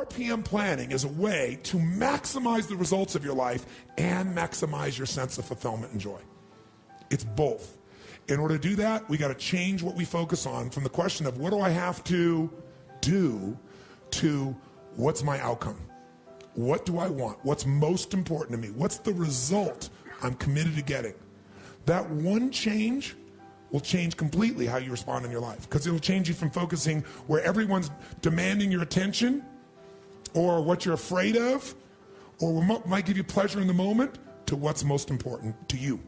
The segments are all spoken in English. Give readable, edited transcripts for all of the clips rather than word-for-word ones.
RPM planning is a way to maximize the results of your life and maximize your sense of fulfillment and joy. It's both. In order to do that, we got to change what we focus on from the question of what do I have to do to what's my outcome? What do I want? What's most important to me? What's the result I'm committed to getting? That one change will change completely how you respond in your life, because it'll change you from focusing where everyone's demanding your attention or what you're afraid of or what might give you pleasure in the moment to what's most important to you.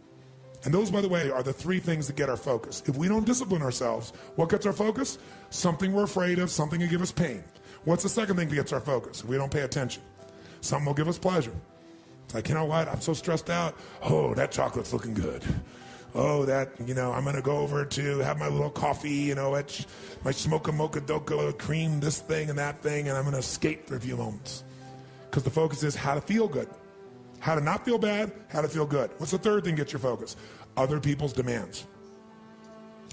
And those, by the way, are the three things that get our focus. If we don't discipline ourselves, what gets our focus? Something we're afraid of, something that gives us pain. What's the second thing that gets our focus? If we don't pay attention. Something will give us pleasure. It's like, you know what, I'm so stressed out. Oh, that chocolate's looking good. Oh, that, I'm going to go over to have my little coffee, my smocha mocha doka cream, this thing and that thing, and I'm going to escape for a few moments. Because the focus is how to feel good. How to not feel bad, how to feel good. What's the third thing that gets your focus? Other people's demands.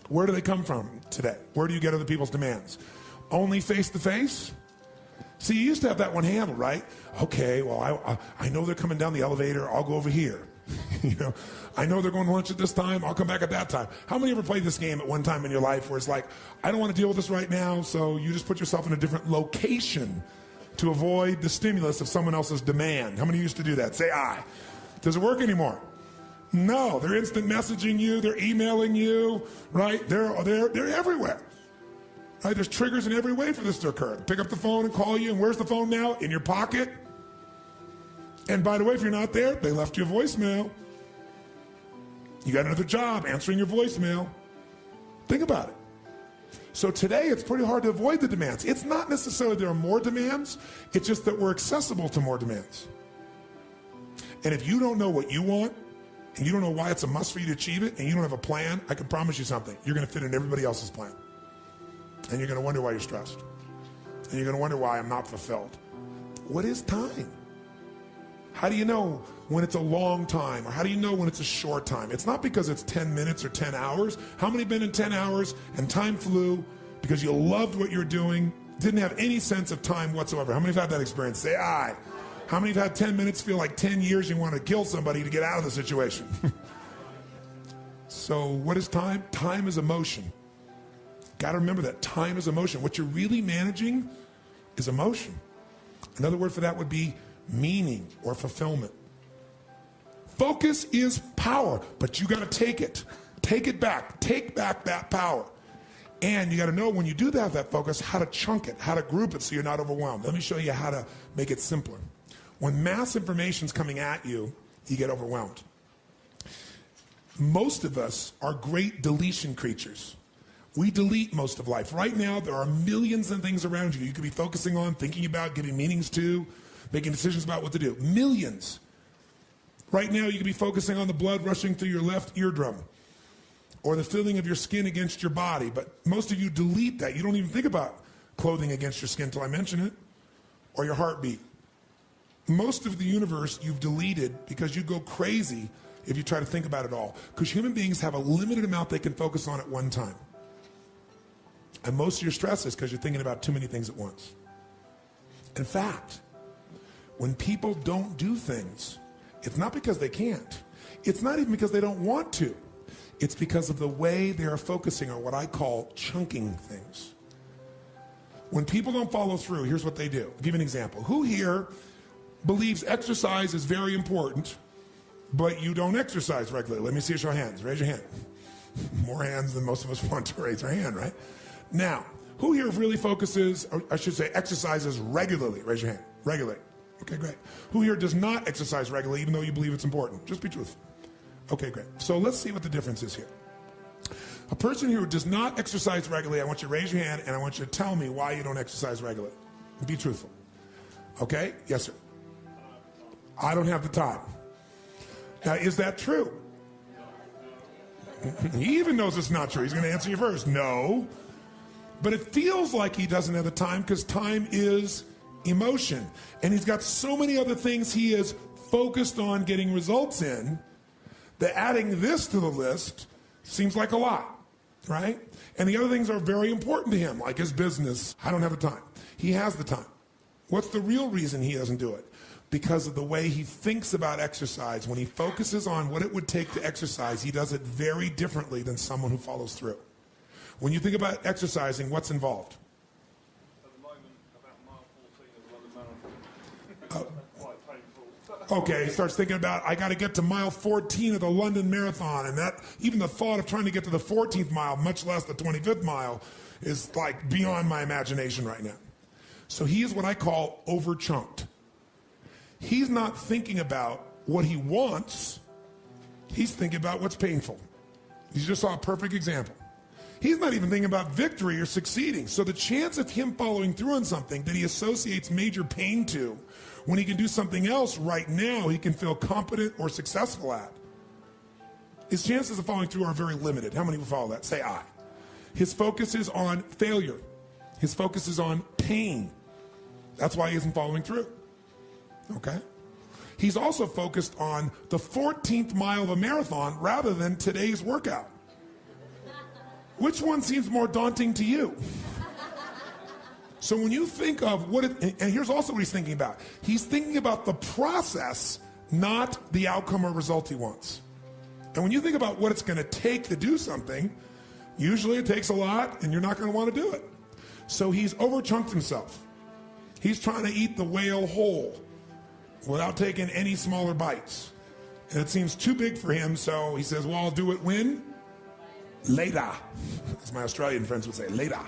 Where do they come from today? Where do you get other people's demands? Only face-to-face? See, you used to have that one handled, right? Okay, well, I know they're coming down the elevator. I'll go over here. I know they're going to lunch at this time. I'll come back at that time. How many ever played this game at one time in your life where it's like, I don't want to deal with this right now, so you just put yourself in a different location to avoid the stimulus of someone else's demand? How many used to do that? Say aye. Does it work anymore? No. They're instant messaging you. They're emailing you, right? They're everywhere. Right? There's triggers in every way for this to occur. Pick up the phone and call you, and where's the phone now? In your pocket. And by the way, if you're not there, they left you a voicemail. You got another job answering your voicemail. Think about it. So today, it's pretty hard to avoid the demands. It's not necessarily there are more demands. It's just that we're accessible to more demands. And if you don't know what you want, and you don't know why it's a must for you to achieve it, and you don't have a plan, I can promise you something. You're going to fit in everybody else's plan. And you're going to wonder why you're stressed. And you're going to wonder why I'm not fulfilled. What is time? How do you know when it's a long time? Or how do you know when it's a short time? It's not because it's 10 minutes or 10 hours. How many have been in 10 hours and time flew because you loved what you're doing, didn't have any sense of time whatsoever? How many have had that experience? Say aye. How many have had 10 minutes feel like 10 years you want to kill somebody to get out of the situation? So what is time? Time is emotion. Got to remember that. Time is emotion. What you're really managing is emotion. Another word for that would be meaning or fulfillment. Focus is power, but you got to take it. Take it back. Take back that power. And you got to know when you do have that focus, how to chunk it, how to group it so you're not overwhelmed. Let me show you how to make it simpler. When mass information is coming at you, you get overwhelmed. Most of us are great deletion creatures. We delete most of life. Right now, there are millions of things around you. You could be focusing on, thinking about, giving meanings to, making decisions about what to do. Millions. Right now, you could be focusing on the blood rushing through your left eardrum or the feeling of your skin against your body. But most of you delete that. You don't even think about clothing against your skin until I mention it, or your heartbeat. Most of the universe you've deleted because you go crazy if you try to think about it all. Because human beings have a limited amount they can focus on at one time. And most of your stress is because you're thinking about too many things at once. In fact, when people don't do things, it's not because they can't. It's not even because they don't want to. It's because of the way they are focusing on what I call chunking things. When people don't follow through, here's what they do. I'll give you an example. Who here believes exercise is very important, but you don't exercise regularly? Let me see a show of hands. Raise your hand. More hands than most of us want to raise our hand, right? Now, who here really focuses, or I should say exercises regularly? Raise your hand. Regularly. Okay, great. Who here does not exercise regularly even though you believe it's important? Just be truthful. Okay, great. So let's see what the difference is here. A person here who does not exercise regularly, I want you to raise your hand and I want you to tell me why you don't exercise regularly. Be truthful. Okay? Yes, sir. I don't have the time. Now, is that true? He even knows it's not true. He's going to answer you first. No. But it feels like he doesn't have the time because time is emotion. And he's got so many other things he is focused on getting results in that adding this to the list seems like a lot, right? And the other things are very important to him, like his business. I don't have the time. He has the time. What's the real reason he doesn't do it? Because of the way he thinks about exercise. When he focuses on what it would take to exercise, he does it very differently than someone who follows through. When you think about exercising, what's involved? At the moment, about mile 14 of the London Marathon. Quite painful. Okay, he starts thinking about, I got to get to mile 14 of the London Marathon, and that even the thought of trying to get to the 14th mile, much less the 25th mile, is like beyond my imagination right now. So he is what I call over-chunked. He's not thinking about what he wants. He's thinking about what's painful. You just saw a perfect example. He's not even thinking about victory or succeeding. So the chance of him following through on something that he associates major pain to, when he can do something else right now he can feel competent or successful at, his chances of following through are very limited. How many will follow that? Say I. His focus is on failure. His focus is on pain. That's why he isn't following through. Okay? He's also focused on the 14th mile of a marathon rather than today's workout. Which one seems more daunting to you? So when you think of what it, and here's also what he's thinking about. He's thinking about the process, not the outcome or result he wants. And when you think about what it's going to take to do something, usually it takes a lot and you're not going to want to do it. So he's overchunked himself. He's trying to eat the whale whole without taking any smaller bites. And it seems too big for him, so he says, well, I'll do it when? Later. As my Australian friends would say, later.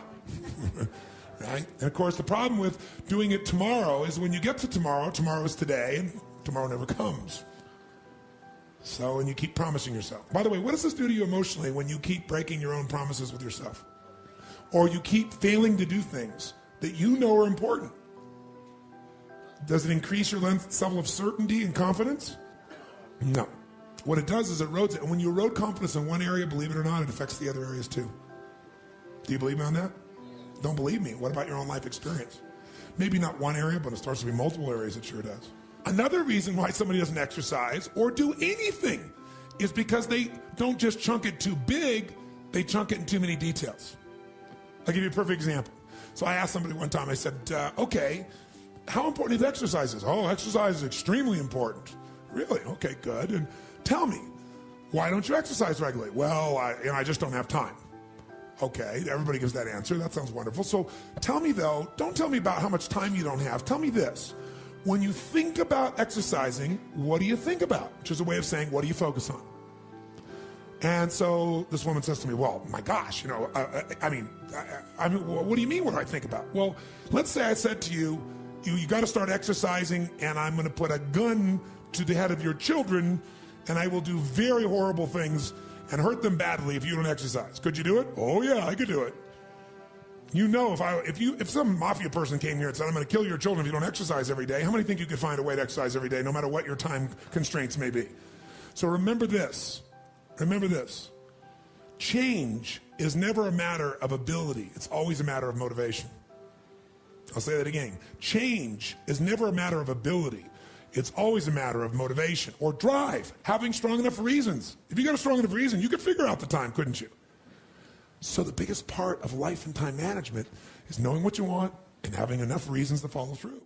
Right? And of course, the problem with doing it tomorrow is when you get to tomorrow, tomorrow is today, and tomorrow never comes. So, and you keep promising yourself. By the way, what does this do to you emotionally when you keep breaking your own promises with yourself? Or you keep failing to do things that you know are important? Does it increase your level of certainty and confidence? No. What it does is it erodes it. And when you erode confidence in one area, believe it or not, it affects the other areas too. Do you believe me on that? Don't believe me. What about your own life experience? Maybe not one area, but it starts to be multiple areas. It sure does. Another reason why somebody doesn't exercise or do anything is because they don't just chunk it too big, they chunk it in too many details. I'll give you a perfect example. So I asked somebody one time, I said, okay, how important is exercise? Oh, exercise is extremely important. Really? Okay, good. And tell me, why don't you exercise regularly? Well, I just don't have time. Okay, everybody gives that answer. That sounds wonderful. So tell me, though, don't tell me about how much time you don't have. Tell me this. When you think about exercising, what do you think about? Which is a way of saying, what do you focus on? And so this woman says to me, well, my gosh, I mean, what do you mean what do I think about? Well, let's say I said to you, you got to start exercising, and I'm going to put a gun to the head of your children, and I will do very horrible things and hurt them badly if you don't exercise. Could you do it? Oh yeah, I could do it. You know, if some mafia person came here and said, I'm going to kill your children if you don't exercise every day, how many think you could find a way to exercise every day, no matter what your time constraints may be? So remember this. Remember this. Change is never a matter of ability. It's always a matter of motivation. I'll say that again. Change is never a matter of ability. It's always a matter of motivation or drive, having strong enough reasons. If you got a strong enough reason, you could figure out the time, couldn't you? So the biggest part of life and time management is knowing what you want and having enough reasons to follow through.